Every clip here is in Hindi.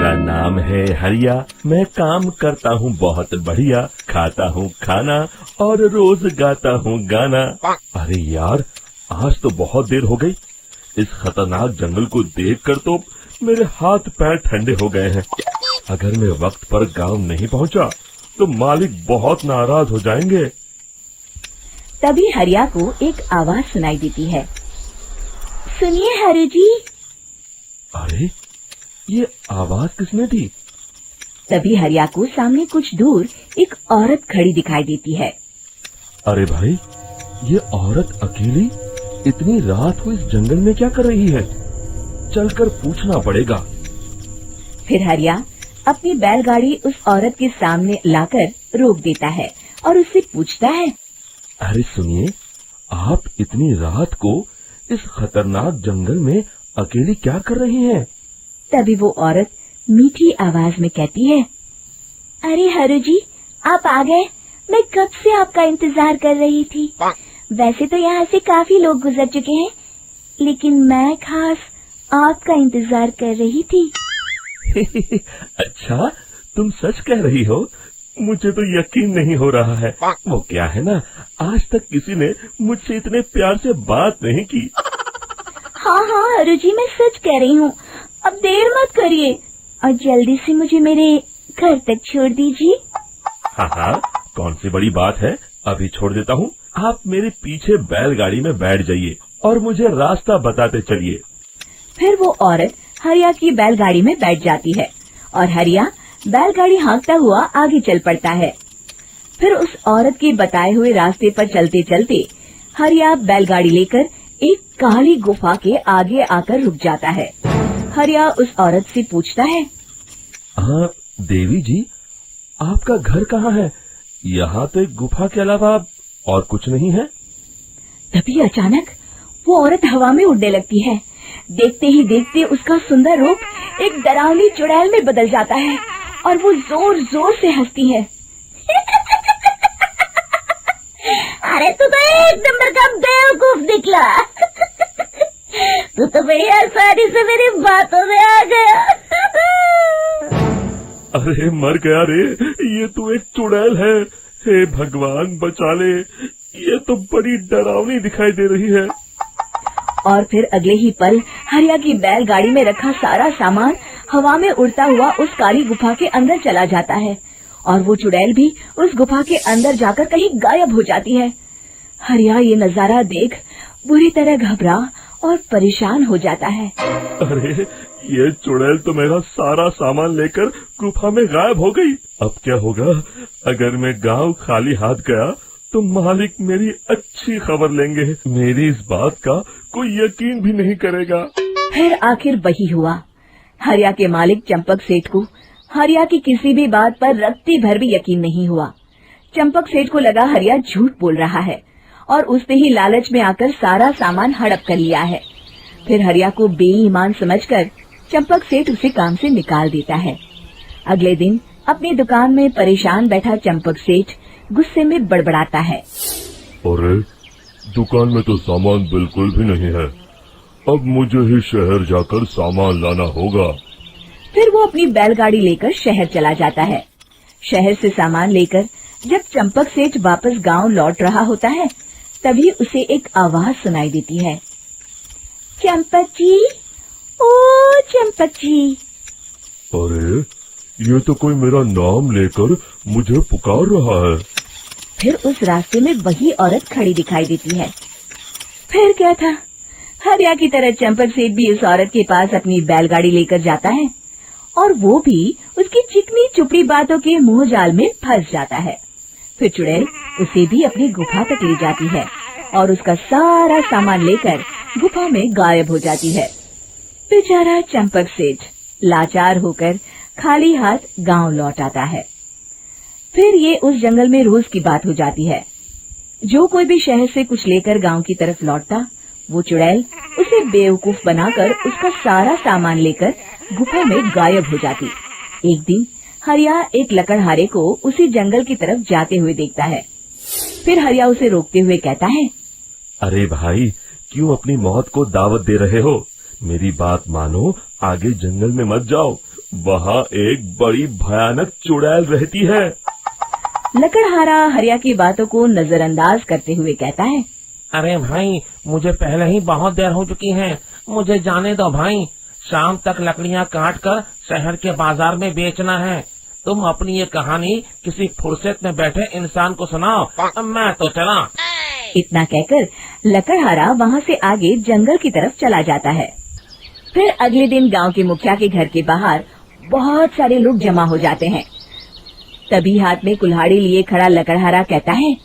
मेरा नाम है हरिया, मैं काम करता हूँ बहुत बढ़िया, खाता हूँ खाना और रोज गाता हूँ गाना। अरे यार, आज तो बहुत देर हो गई। इस खतरनाक जंगल को देखकर तो मेरे हाथ पैर ठंडे हो गए हैं। अगर मैं वक्त पर गांव नहीं पहुंचा तो मालिक बहुत नाराज हो जाएंगे। तभी हरिया को एक आवाज सुनाई देती है। सुनिए हरु जी। अरे, ये आवाज किसने दी? तभी हरिया को सामने कुछ दूर एक औरत खड़ी दिखाई देती है। अरे भाई, ये औरत अकेली इतनी रात को इस जंगल में क्या कर रही है? चलकर पूछना पड़ेगा। फिर हरिया अपनी बैलगाड़ी उस औरत के सामने लाकर रोक देता है और उससे पूछता है। अरे सुनिए, आप इतनी रात को इस खतरनाक जंगल में अकेली क्या कर रही हैं? तभी वो औरत मीठी आवाज में कहती है। अरे हरु जी, आप आ गए। मैं कब से आपका इंतजार कर रही थी। वैसे तो यहाँ से काफी लोग गुजर चुके हैं, लेकिन मैं खास आपका इंतजार कर रही थी। अच्छा, तुम सच कह रही हो? मुझे तो यकीन नहीं हो रहा है। वो क्या है ना, आज तक किसी ने मुझसे इतने प्यार से बात नहीं की। हाँ हाँ हरु जी, मैं सच कह रही हूँ। अब देर मत करिए और जल्दी से मुझे मेरे घर तक छोड़ दीजिए। हाँ हाँ, कौन सी बड़ी बात है, अभी छोड़ देता हूँ। आप मेरे पीछे बैलगाड़ी में बैठ जाइए और मुझे रास्ता बताते चलिए। फिर वो औरत हरिया की बैलगाड़ी में बैठ जाती है और हरिया बैलगाड़ी हाँकता हुआ आगे चल पड़ता है। फिर उस औरत के बताए हुए रास्ते पर चलते चलते हरिया बैलगाड़ी लेकर एक काली गुफा के आगे आकर रुक जाता है। हरिया उस औरत से पूछता है। हाँ देवी जी, आपका घर कहाँ है? यहाँ तो एक गुफा के अलावा और कुछ नहीं है। तभी अचानक वो औरत हवा में उड़ने लगती है। देखते ही देखते उसका सुंदर रूप एक डरावनी चुड़ैल में बदल जाता है और वो जोर जोर से हंसती है। अरे तू तो एक नंबर का बेवकूफ निकला। तू तो बड़ी आसानी से मेरी बातों में आ गया। अरे मर गया रे, ये तो एक चुड़ैल है। हे भगवान बचा ले, ये तो बड़ी डरावनी दिखाई दे रही है। और फिर अगले ही पल हरिया की बैलगाड़ी में रखा सारा सामान हवा में उड़ता हुआ उस काली गुफा के अंदर चला जाता है और वो चुड़ैल भी उस गुफा के अंदर जाकर कहीं गायब हो जाती है। हरिया ये नजारा देख बुरी तरह घबरा और परेशान हो जाता है। अरे, ये चुड़ैल तो मेरा सारा सामान लेकर गुफा में गायब हो गई। अब क्या होगा? अगर मैं गांव खाली हाथ गया तो मालिक मेरी अच्छी खबर लेंगे। मेरी इस बात का कोई यकीन भी नहीं करेगा। फिर आखिर वही हुआ। हरिया के मालिक चंपक सेठ को हरिया की किसी भी बात पर रत्ती भर भी यकीन नहीं हुआ। चंपक सेठ को लगा हरिया झूठ बोल रहा है और उसने ही लालच में आकर सारा सामान हड़प कर लिया है। फिर हरिया को बेईमान समझकर चंपक सेठ उसे काम से निकाल देता है। अगले दिन अपनी दुकान में परेशान बैठा चंपक सेठ गुस्से में बड़बड़ाता है। अरे, दुकान में तो सामान बिल्कुल भी नहीं है। अब मुझे ही शहर जाकर सामान लाना होगा। फिर वो अपनी बैलगाड़ी लेकर शहर चला जाता है। शहर से सामान लेकर जब चंपक सेठ वापस गांव लौट रहा होता है, तभी उसे एक आवाज सुनाई देती है। चंपक जी, ओ चंपक जी। अरे, ये तो कोई मेरा नाम लेकर मुझे पुकार रहा है। फिर उस रास्ते में वही औरत खड़ी दिखाई देती है। फिर क्या था, हरिया की तरह चंपक सेठ भी उस औरत के पास अपनी बैलगाड़ी लेकर जाता है और वो भी उसकी चिकनी चुपड़ी बातों के मुंह जाल में फंस जाता है। फिर चुड़ैल उसे भी अपनी गुफा तक ले जाती है और उसका सारा सामान लेकर गुफा में गायब हो जाती है। बेचारा चंपक सेठ लाचार होकर खाली हाथ गांव लौट आता है। फिर ये उस जंगल में रोज की बात हो जाती है। जो कोई भी शहर से कुछ लेकर गांव की तरफ लौटता, वो चुड़ैल उसे बेवकूफ बनाकर उसका सारा सामान लेकर गुफा में गायब हो जाती। एक दिन हरिया एक लकड़हारे को उसी जंगल की तरफ जाते हुए देखता है। फिर हरिया उसे रोकते हुए कहता है। अरे भाई, क्यों अपनी मौत को दावत दे रहे हो? मेरी बात मानो, आगे जंगल में मत जाओ वहाँ एक बड़ी भयानक चुड़ैल रहती है। लकड़हारा हरिया की बातों को नजरअंदाज करते हुए कहता है, अरे भाई, मुझे पहले ही बहुत देर हो चुकी है, मुझे जाने दो भाई। शाम तक लकड़ियाँ काट कर शहर के बाजार में बेचना है। तुम अपनी ये कहानी किसी फुर्सत में बैठे इंसान को सुनाओ, मैं तो चला। इतना कहकर लकड़हारा वहाँ से आगे जंगल की तरफ चला जाता है। फिर अगले दिन गांव के मुखिया के घर के बाहर बहुत सारे लोग जमा हो जाते हैं। तभी हाथ में कुल्हाड़ी लिए खड़ा लकड़हारा कहता है,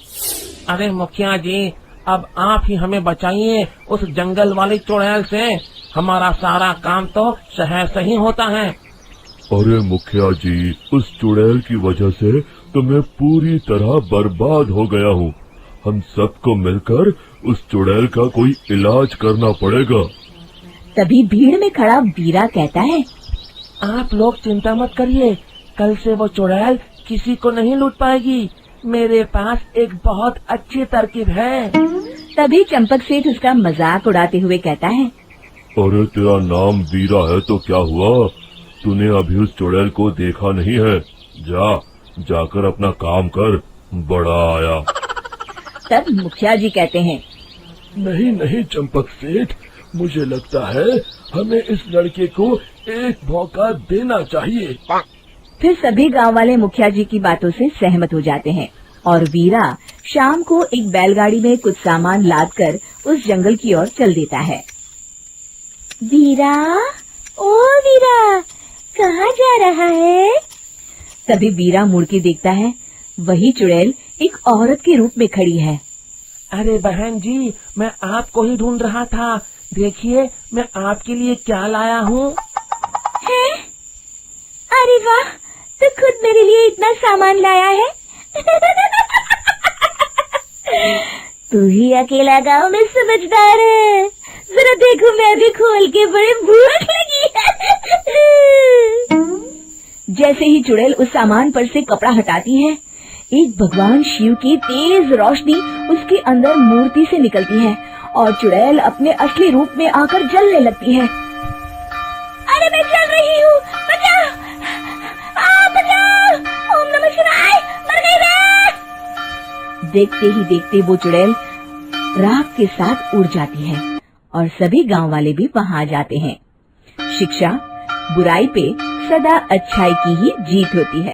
अरे मुखिया जी, अब आप ही हमें बचाइए उस जंगल वाली चुड़ैल से। हमारा सारा काम तो शहर से ही होता है। अरे मुखिया जी, उस चुड़ैल की वजह से तो मैं पूरी तरह बर्बाद हो गया हूँ। हम सबको मिलकर उस चुड़ैल का कोई इलाज करना पड़ेगा। तभी भीड़ में खड़ा वीरा कहता है, आप लोग चिंता मत करिए, कल से वो चुड़ैल किसी को नहीं लूट पाएगी। मेरे पास एक बहुत अच्छी तरकीब है। तभी चंपक सेठ उसका मजाक उड़ाते हुए कहता है, अरे तेरा नाम वीरा है तो क्या हुआ? तूने अभी उस चुड़ैल को देखा नहीं है? जाकर अपना काम कर, बड़ा आया। तब मुखिया जी कहते हैं, नहीं नहीं चंपक सेठ, मुझे लगता है हमें इस लड़के को एक मौका देना चाहिए। फिर सभी गांव वाले मुखिया जी की बातों से सहमत हो जाते हैं और वीरा शाम को एक बैलगाड़ी में कुछ सामान लादकर उस जंगल की ओर चल देता है। वीरा, ओ वीरा, कहाँ जा रहा है? तभी वीरा मुड़ के देखता है, वही चुड़ैल एक औरत के रूप में खड़ी है। अरे बहन जी, मैं आपको ही ढूंढ रहा था। देखिए, मैं आपके लिए क्या लाया हूँ। है? अरे वाह, तो खुद मेरे लिए इतना सामान लाया है। तू ही अकेला गांव में समझदार है। जरा देखो, मैं भी खोल के, बड़े भूख लगी है। जैसे ही चुड़ैल उस सामान पर से कपड़ा हटाती है, एक भगवान शिव की तेज रोशनी उसके अंदर मूर्ति से निकलती है और चुड़ैल अपने असली रूप में आकर जलने लगती है। अरे मैं जल रही हूँ, बचाओ! बचाओ! ओम नमः शिवाय, मर गई मैं! देखते ही देखते वो चुड़ैल राख के साथ उड़ जाती है और सभी गांव वाले भी वहां आ जाते हैं। शिक्षा बुराई पे सदा अच्छाई की ही जीत होती है।